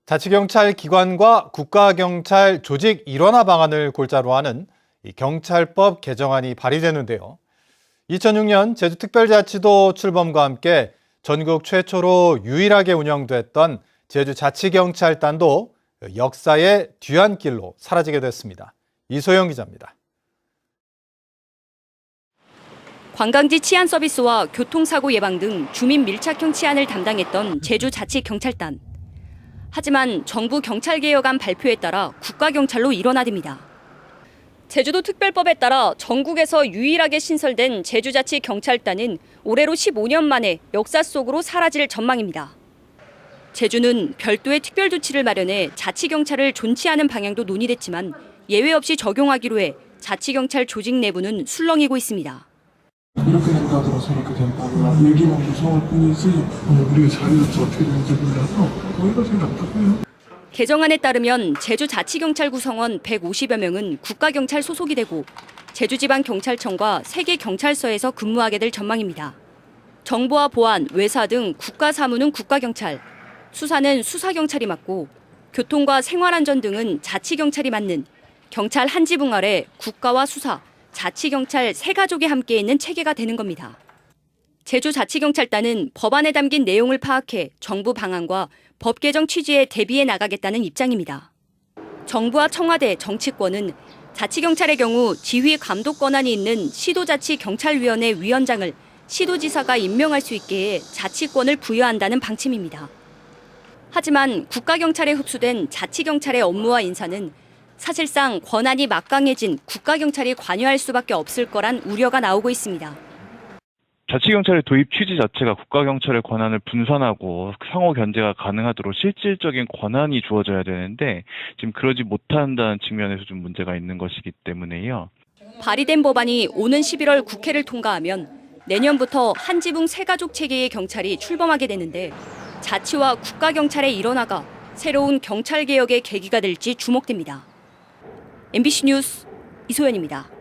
자치경찰 기관과 국가경찰 조직 일원화 방안을 골자로 하는 경찰법 개정안이 발의되는데요. 2006년 제주특별자치도 출범과 함께 전국 최초로 유일하게 운영됐던 제주자치경찰단도 역사의 뒤안길로 사라지게 됐습니다. 이소영 기자입니다. 관광지 치안 서비스와 교통사고 예방 등 주민 밀착형 치안을 담당했던 제주자치경찰단. 하지만 정부 경찰개혁안 발표에 따라 국가경찰로 일원화됩니다. 제주도 특별법에 따라 전국에서 유일하게 신설된 제주자치경찰단은 올해로 15년 만에 역사 속으로 사라질 전망입니다. 제주는 별도의 특별조치를 마련해 자치경찰을 존치하는 방향도 논의됐지만 예외 없이 적용하기로 해 자치경찰 조직 내부는 술렁이고 있습니다. 이렇게 된다더라 저렇게 된다더라 얘기만 무서울 뿐이지 우리가 자리를 어떻게 되는지 몰라서 거기가 제일 답답해요. 개정안에 따르면 제주자치경찰 구성원 150여 명은 국가경찰 소속이 되고 제주지방경찰청과 3개 경찰서에서 근무하게 될 전망입니다. 정보와 보안, 외사 등 국가사무는 국가경찰, 수사는 수사경찰이 맡고 교통과 생활안전 등은 자치경찰이 맡는 경찰 한 지붕 아래 국가와 수사, 자치경찰 세 가족이 함께 있는 체계가 되는 겁니다. 제주자치경찰단은 법안에 담긴 내용을 파악해 정부 방안과 법 개정 취지에 대비해 나가겠다는 입장입니다. 정부와 청와대, 정치권은 자치경찰의 경우 지휘 감독 권한이 있는 시도자치경찰위원회 위원장을 시도지사가 임명할 수 있게 해 자치권을 부여한다는 방침입니다. 하지만 국가경찰에 흡수된 자치경찰의 업무와 인사는 사실상 권한이 막강해진 국가경찰이 관여할 수밖에 없을 거란 우려가 나오고 있습니다. 자치경찰의 도입 취지 자체가 국가경찰의 권한을 분산하고 상호 견제가 가능하도록 실질적인 권한이 주어져야 되는데 지금 그러지 못한다는 측면에서 좀 문제가 있는 것이기 때문에요. 발의된 법안이 오는 11월 국회를 통과하면 내년부터 한 지붕 세 가족 체계의 경찰이 출범하게 되는데 자치와 국가경찰의 일원화가 새로운 경찰개혁의 계기가 될지 주목됩니다. MBC 뉴스 이소연입니다.